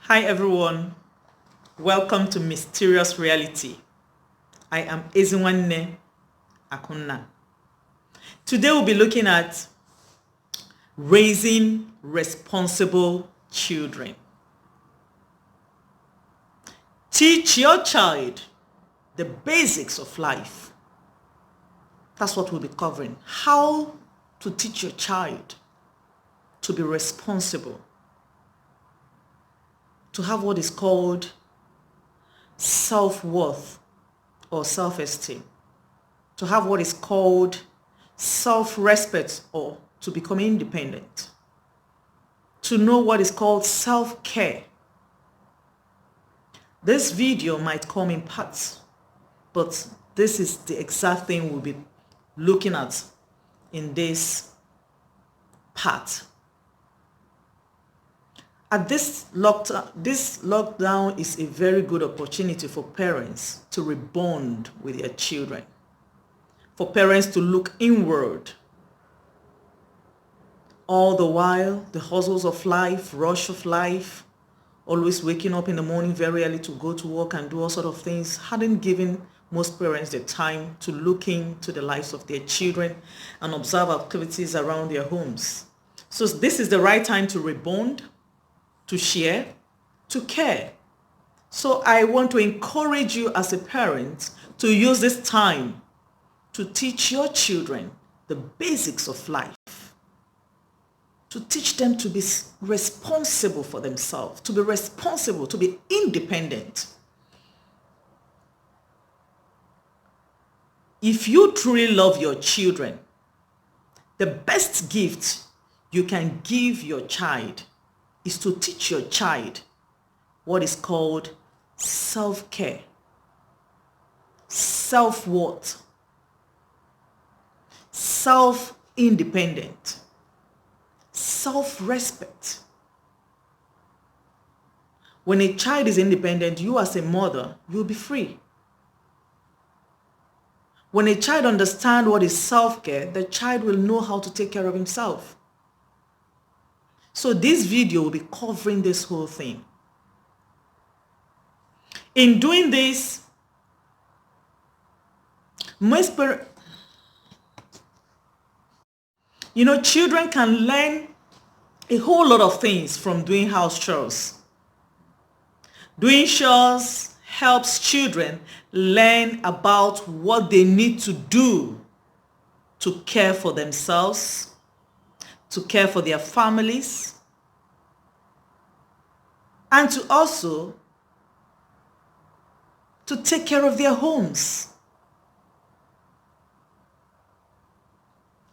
Hi everyone, welcome to Mysterious Reality. I am Ezinwanne Akunna. Today we'll be looking at raising responsible children. Teach your child the basics of life. That's what we'll be covering. How to teach your child to be responsible, to have what is called self-worth or self-esteem, to have what is called self-respect or to become independent, to know what is called self-care. This video might come in parts, but this is the exact thing we'll be looking at in this part. This lockdown is a very good opportunity for parents to rebond with their children, for parents to look inward. All the while, the hustles of life, rush of life, always waking up in the morning very early to go to work and do all sorts of things, hadn't given most parents the time to look into the lives of their children and observe activities around their homes. So this is the right time to rebond, to share, to care. So I want to encourage you as a parent to use this time to teach your children the basics of life, to teach them to be responsible for themselves, to be responsible, to be independent. If you truly love your children, the best gift you can give your child is to teach your child what is called self-care, self-worth, self-independent, self-respect. When a child is independent, you as a mother, you'll be free. When a child understands what is self-care, the child will know how to take care of himself. So this video will be covering this whole thing. In doing this, children can learn a whole lot of things from doing house chores. Doing chores helps children learn about what they need to do to care for themselves, to care for their families, and to also to take care of their homes.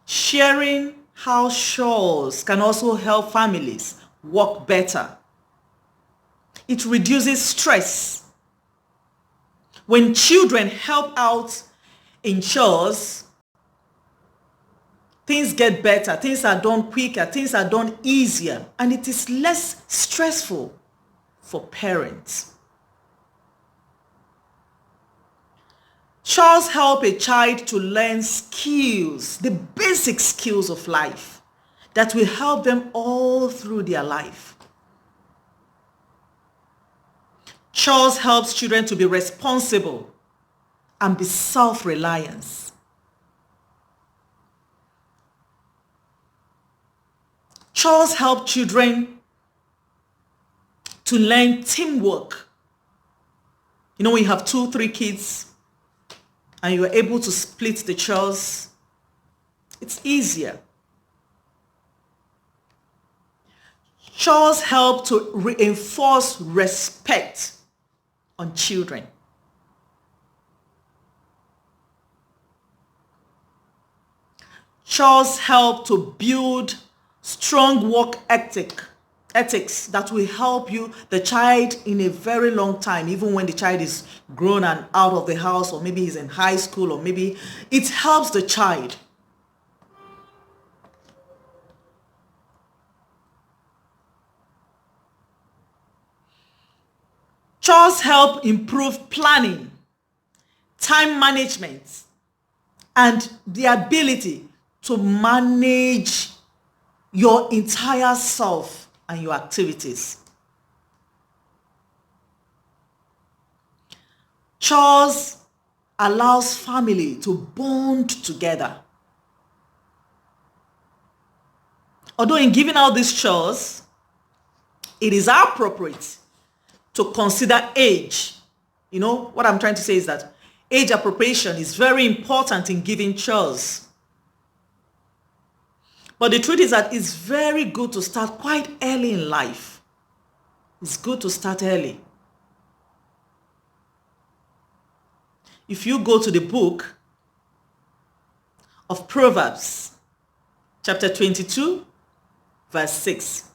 Sharing house chores can also help families work better. It reduces stress. When children help out in chores, things get better, things are done quicker, things are done easier, and it is less stressful for parents. Chores help a child to learn skills, the basic skills of life that will help them all through their life. Chores helps children to be responsible and be self-reliant. Chores help children to learn teamwork. When you have 2-3 kids and you are able to split the chores, it's easier. Chores help to reinforce respect on children. Chores help to build strong work ethics that will help the child in a very long time, even when the child is grown and out of the house, or maybe he's in high school, or maybe it helps the child. Chores help improve planning, time management, and the ability to manage your entire self and your activities. Chores allows family to bond together. Although in giving out these chores, it is appropriate to consider age. You know, what I'm trying to say is that age appropriation is very important in giving chores. But the truth is that it's very good to start quite early in life. It's good to start early. If you go to the book of Proverbs, chapter 22, verse 6,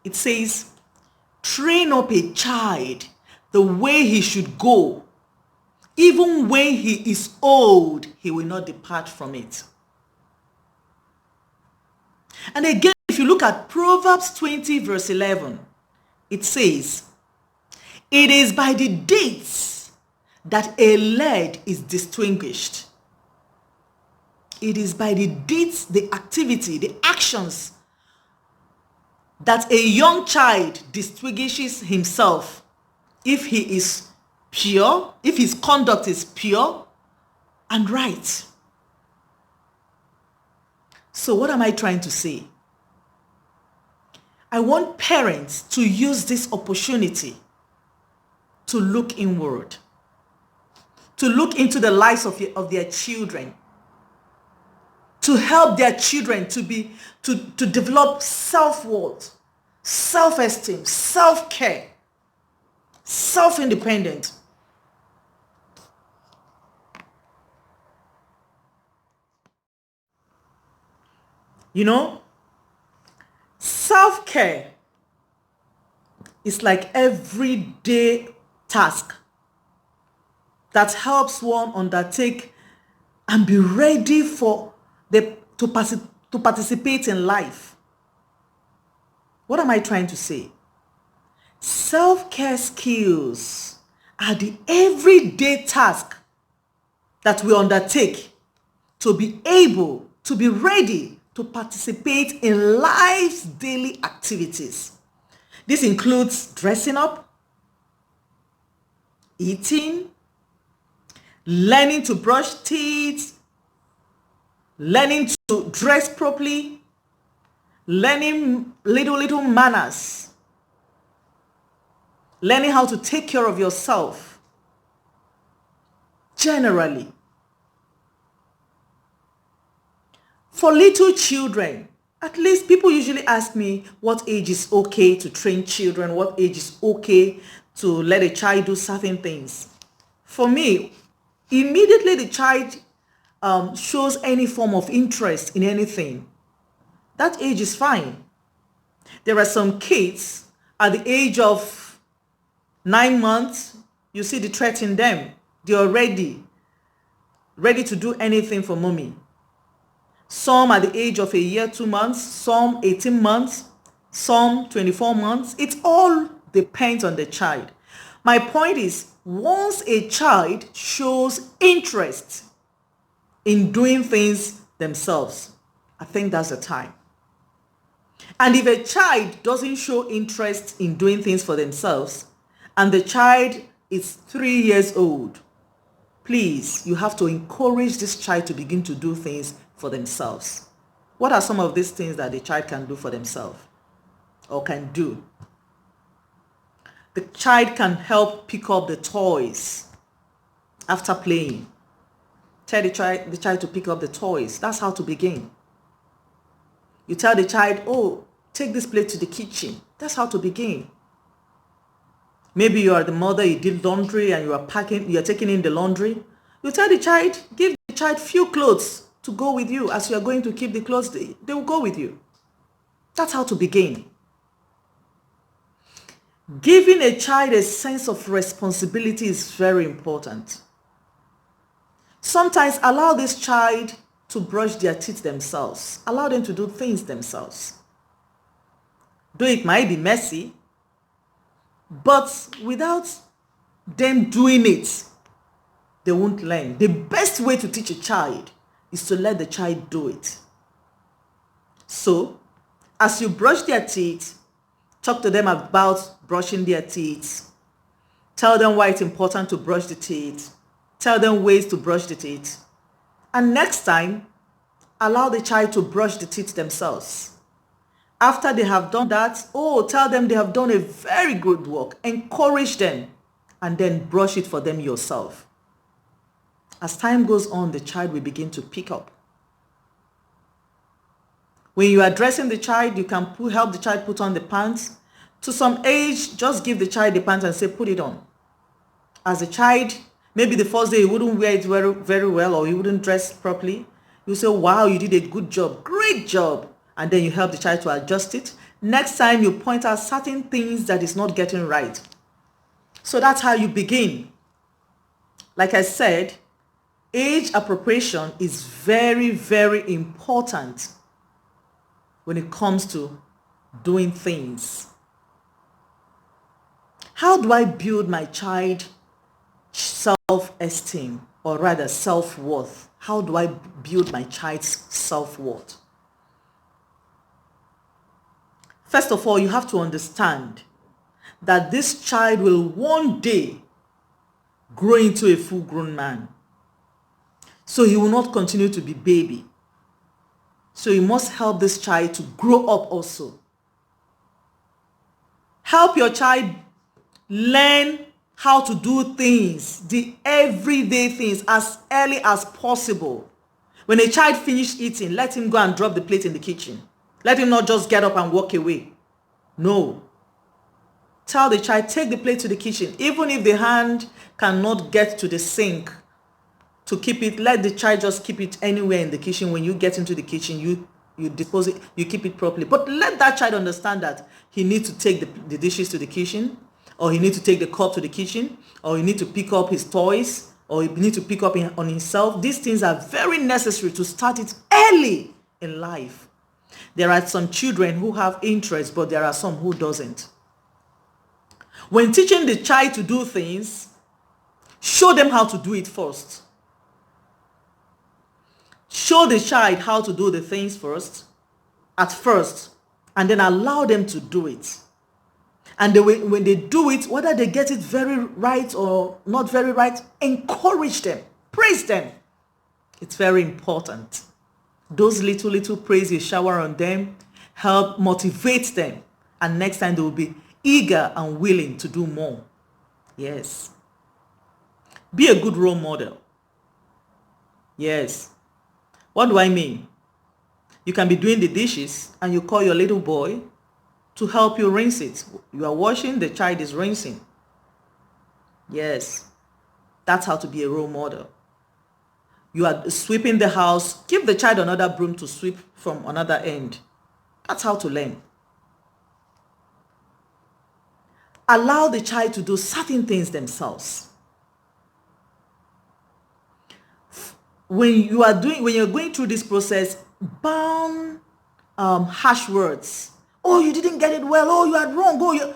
it says, train up a child the way he should go. Even when he is old, he will not depart from it. And again, if you look at Proverbs 20, verse 11, it says, it is by the deeds that a lad is distinguished. It is by the deeds, the activity, the actions that a young child distinguishes himself if he is pure, if his conduct is pure and right. So what am I trying to say? I want parents to use this opportunity to look inward, to look into the lives of their children, to help their children to develop self-worth, self-esteem, self-care, self-independent. You know, self-care is like everyday task that helps one undertake and be ready to participate in life. What am I trying to say? Self-care skills are the everyday task that we undertake to be able to be ready to participate in life's daily activities. This includes dressing up, eating, learning to brush teeth, learning to dress properly, learning little manners, learning how to take care of yourself. Generally, for little children, at least people usually ask me what age is okay to train children, what age is okay to let a child do certain things. For me, immediately the child shows any form of interest in anything, that age is fine. There are some kids at the age of 9 months, you see the threat in them. They are ready to do anything for mommy. Some at the age of a year, 2 months, some 18 months, some 24 months. It all depends on the child. My point is, once a child shows interest in doing things themselves, I think that's the time. And if a child doesn't show interest in doing things for themselves, and the child is 3 years old, please, you have to encourage this child to begin to do things for themselves. What are some of these things that the child can do for themselves or can do? The child can help pick up the toys after playing. Tell the child to pick up the toys. That's how to begin. You tell the child, oh, take this plate to the kitchen. That's how to begin. Maybe you are the mother, you did laundry and you are taking in the laundry. You tell the child, give the child few clothes to go with you. As you are going to keep the clothes, they will go with you. That's how to begin. Giving a child a sense of responsibility is very important. Sometimes allow this child to brush their teeth themselves. Allow them to do things themselves. Though it might be messy, but without them doing it, they won't learn. The best way to teach a child is to let the child do it. So, as you brush their teeth, talk to them about brushing their teeth. Tell them why it's important to brush the teeth. Tell them ways to brush the teeth. And next time, allow the child to brush the teeth themselves. After they have done that, tell them they have done a very good work. Encourage them and then brush it for them yourself. As time goes on, the child will begin to pick up. When you are dressing the child, you can help the child put on the pants. To some age, just give the child the pants and say, put it on. As a child, maybe the first day he wouldn't wear it very, very well, or he wouldn't dress properly. You say, wow, you did a good job, great job. And then you help the child to adjust it. Next time, you point out certain things that is not getting right. So that's how you begin. Like I said, age appropriation is very, very important when it comes to doing things. How do I build my child self-esteem, or rather self-worth? How do I build my child's self-worth? First of all, you have to understand that this child will one day grow into a full-grown man. So he will not continue to be baby. So you must help this child to grow up also. Help your child learn how to do things, the everyday things, as early as possible. When a child finishes eating, let him go and drop the plate in the kitchen. Let him not just get up and walk away. No. Tell the child, take the plate to the kitchen. Even if the hand cannot get to the sink to keep it, let the child just keep it anywhere in the kitchen. When you get into the kitchen, you dispose it, you keep it properly. But let that child understand that he needs to take the dishes to the kitchen, or he needs to take the cup to the kitchen, or he needs to pick up his toys, or he needs to pick up on himself. These things are very necessary to start it early in life. There are some children who have interest, but there are some who doesn't. When teaching the child to do things, show them how to do it first. Show the child how to do the things at first, and then allow them to do it. And when they do it, whether they get it very right or not very right, encourage them, praise them. It's very important. Those little praise you shower on them help motivate them, and next time they will be eager and willing to do more. Yes. Be a good role model. Yes. What do I mean? You can be doing the dishes and you call your little boy to help you rinse it. You are washing, the child is rinsing. Yes. That's how to be a role model. You are sweeping the house, give the child another broom to sweep from another end. That's how to learn. Allow the child to do certain things themselves. When you're going through this process, ban harsh words. Oh, you didn't get it well. Oh, you are wrong.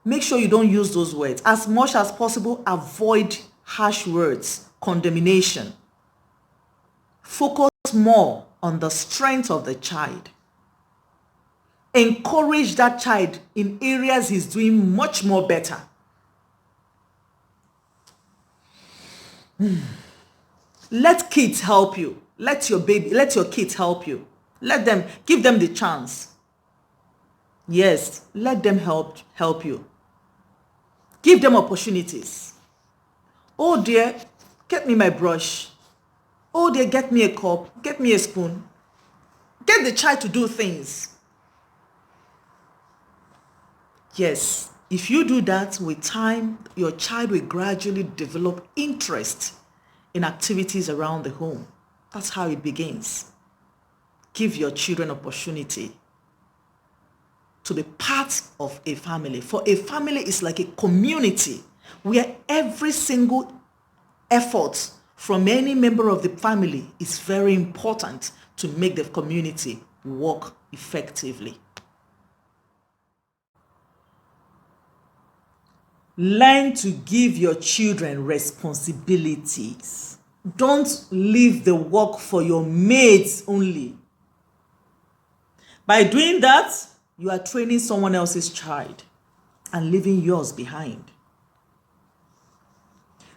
Make sure you don't use those words. As much as possible, avoid harsh words, condemnation. Focus more on the strength of the child. Encourage that child in areas he's doing much more better. Let kids help you. Let your kids help you. Give them the chance. Yes, let them help you. Give them opportunities. Oh dear, get me my brush. Oh dear, get me a cup, get me a spoon. Get the child to do things. Yes, if you do that with time, your child will gradually develop interest in activities around the home. That's how it begins. Give your children opportunity to be part of a family. For a family is like a community where every single effort from any member of the family is very important to make the community work effectively. Learn to give your children responsibilities. Don't leave the work for your mates only. By doing that, you are training someone else's child and leaving yours behind.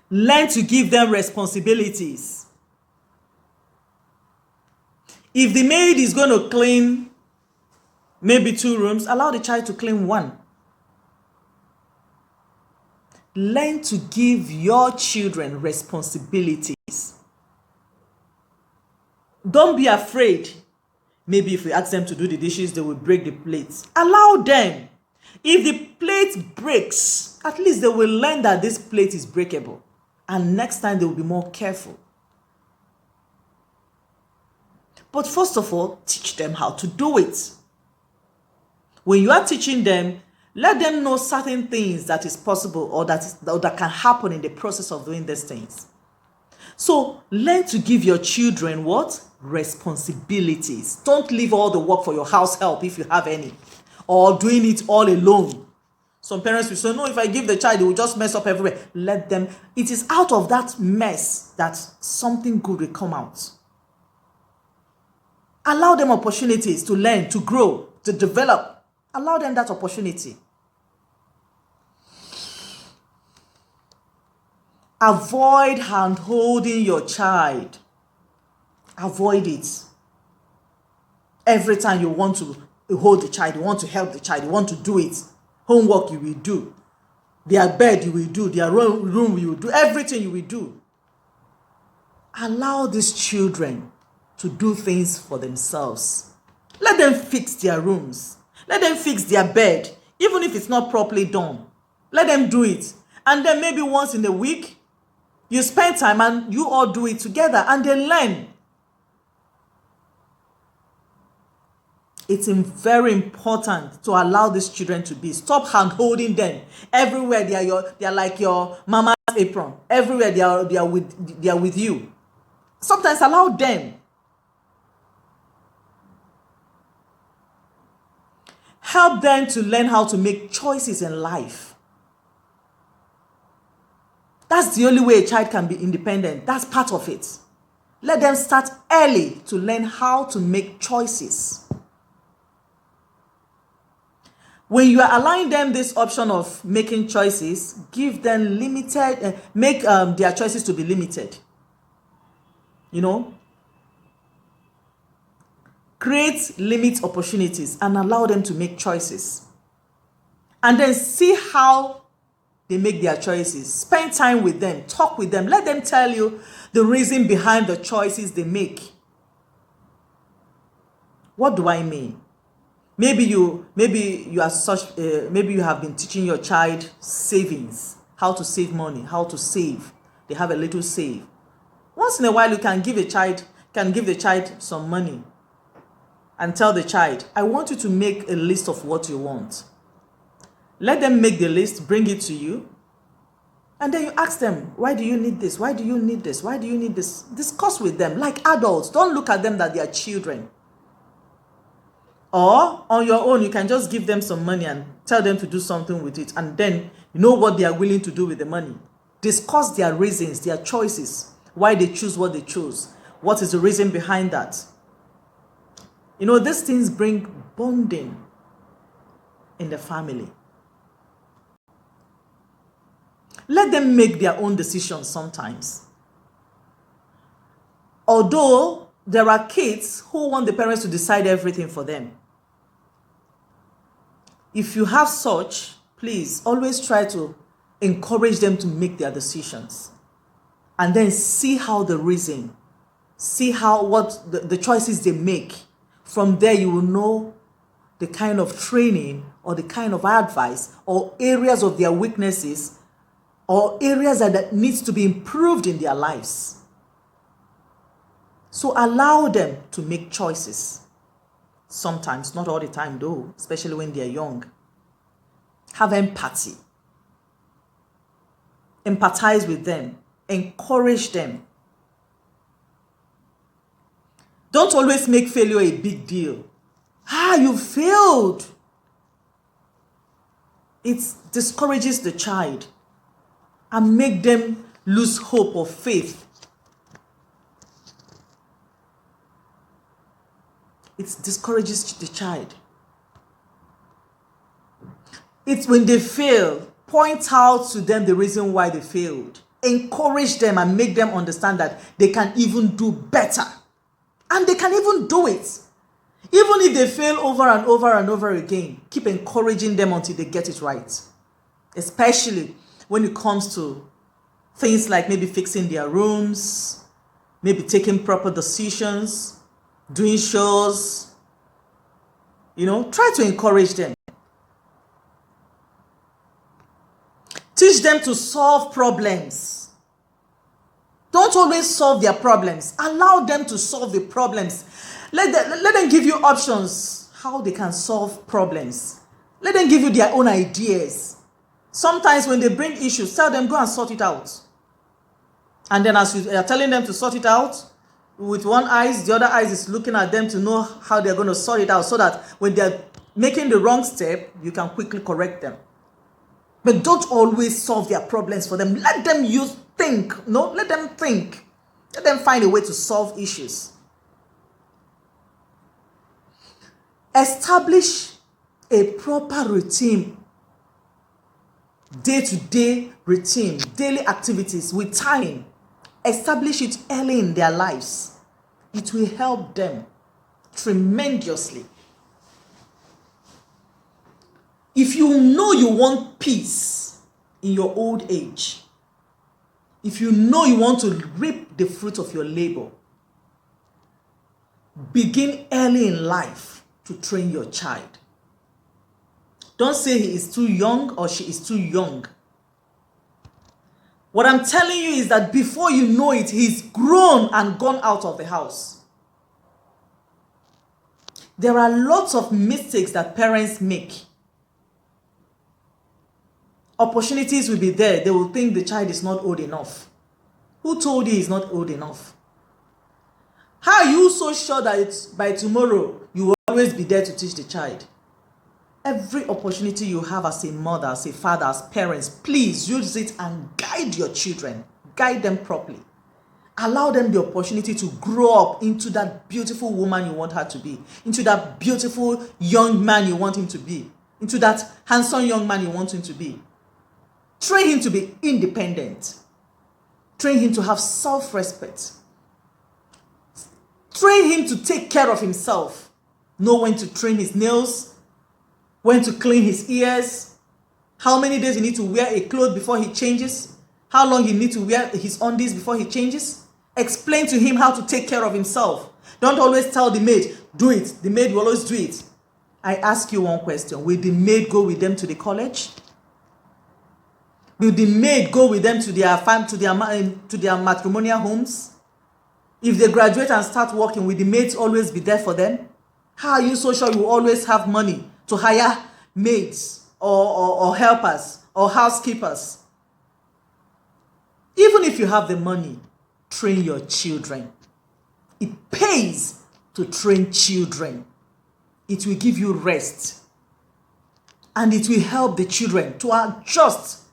Learn to give them responsibilities. If the maid is going to clean maybe 2 rooms, allow the child to clean 1. Learn to give your children responsibilities. Don't be afraid. Maybe if we ask them to do the dishes, they will break the plates. Allow them. If the plate breaks, at least they will learn that this plate is breakable. And next time they will be more careful. But first of all, teach them how to do it. When you are teaching them, let them know certain things that is possible or that can happen in the process of doing these things. So learn to give your children what? Responsibilities. Don't leave all the work for your house help if you have any, or doing it all alone. Some parents will say, no, if I give the child, it will just mess up everywhere. Let them. It is out of that mess that something good will come out. Allow them opportunities to learn, to grow, to develop. Allow them that opportunity. Avoid hand-holding your child. Avoid it. Every time you want to hold the child, you want to help the child, you want to do it. Homework you will do. Their bed you will do. Their room you will do. Everything you will do. Allow these children to do things for themselves. Let them fix their rooms. Let them fix their bed. Even if it's not properly done. Let them do it. And then maybe once in a week, you spend time and you all do it together and they learn. It's very important to allow these children to be. Stop hand-holding them. Everywhere they are like your mama's apron. Everywhere they are with you. Sometimes allow them. Help them to learn how to make choices in life. That's the only way a child can be independent. That's part of it. Let them start early to learn how to make choices. When you are allowing them this option of making choices, give them make their choices to be limited. You know? Create limit opportunities and allow them to make choices. And then see how they make their choices. Spend time with them. Talk with them. Let them tell you the reason behind the choices they make. What do I mean? Maybe you have been teaching your child savings, how to save money, how to save. They have a little save. Once in a while, you can give the child some money and tell the child, I want you to make a list of what you want. Let them make the list, bring it to you, and then you ask them, why do you need this? Why do you need this? Why do you need this? Discuss with them like adults. Don't look at them that they are children. Or on your own, you can just give them some money and tell them to do something with it. And then you know what they are willing to do with the money. Discuss their reasons, their choices, why they choose what they choose. What is the reason behind that? You know, these things bring bonding in the family. Let them make their own decisions sometimes. Although there are kids who want the parents to decide everything for them. If you have such, please always try to encourage them to make their decisions. And then see how the reason, see how what the choices they make. From there, you will know the kind of training or the kind of advice or areas of their weaknesses or areas that needs to be improved in their lives. So allow them to make choices. Sometimes, not all the time though, especially when they're young. Have empathy. Empathize with them. Encourage them. Don't always make failure a big deal. You failed. It discourages the child and make them lose hope or faith. It discourages the child. It's when they fail, point out to them the reason why they failed. Encourage them and make them understand that they can even do better. And they can even do it. Even if they fail over and over and over again, keep encouraging them until they get it right. Especially when it comes to things like maybe fixing their rooms, maybe taking proper decisions, doing chores. Try to encourage them. Teach them to solve problems. Don't always solve their problems. Allow them to solve the problems. Let them give you options how they can solve problems. Let them give you their own ideas. Sometimes when they bring issues, tell them, go and sort it out. And then as you are telling them to sort it out, with one eye, the other eye is looking at them to know how they're going to sort it out, so that when they're making the wrong step, you can quickly correct them. But don't always solve their problems for them. Let them think. No, let them think. Let them find a way to solve issues. Establish a proper routine. Day-to-day routine, daily activities with timing. Establish it early in their lives. It will help them tremendously. If you know you want peace in your old age, if you know you want to reap the fruit of your labor, begin early in life to train your child. Don't say he is too young or she is too young. What I'm telling you is that before you know it, he's grown and gone out of the house. There are lots of mistakes that parents make. Opportunities will be there. They will think the child is not old enough. Who told you he's not old enough? How are you so sure that by tomorrow you will always be there to teach the child? Every opportunity you have as a mother, as a father, as parents, please use it and guide your children. Guide them properly. Allow them the opportunity to grow up into that beautiful woman you want her to be, into that beautiful young man you want him to be, into that handsome young man you want him to be. Train him to be independent. Train him to have self-respect. Train him to take care of himself. Know when to trim his nails, when to clean his ears, how many days he needs to wear a cloth before he changes, how long he needs to wear his undies before he changes. Explain to him how to take care of himself. Don't always tell the maid, do it. The maid will always do it. I ask you one question. Will the maid go with them to the college? Will the maid go with them to their matrimonial homes? If they graduate and start working, will the maids always be there for them? How are you so sure you will always have money to hire maids or helpers or housekeepers? Even if you have the money, train your children. It pays to train children. It will give you rest. And it will help the children to adjust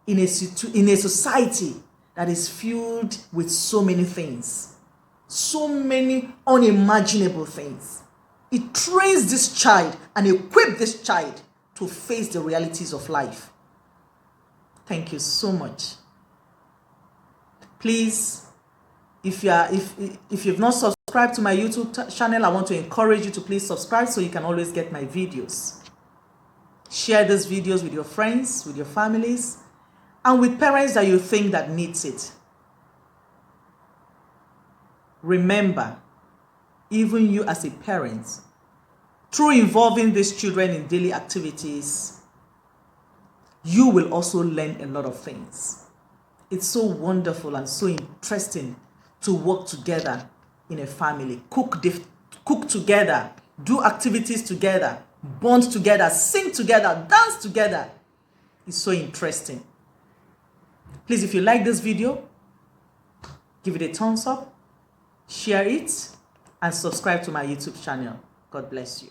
in a society that is filled with so many things. So many unimaginable things. It trains this child and equips this child to face the realities of life. Thank you so much. Please, if you've not subscribed to my YouTube channel, I want to encourage you to please subscribe so you can always get my videos. Share these videos with your friends, with your families, and with parents that you think that needs it. Remember, even you as a parent, through involving these children in daily activities, you will also learn a lot of things. It's so wonderful and so interesting to work together in a family, cook together, do activities together, bond together, sing together, dance together. It's so interesting. Please, if you like this video, give it a thumbs up, share it, and subscribe to my YouTube channel. God bless you.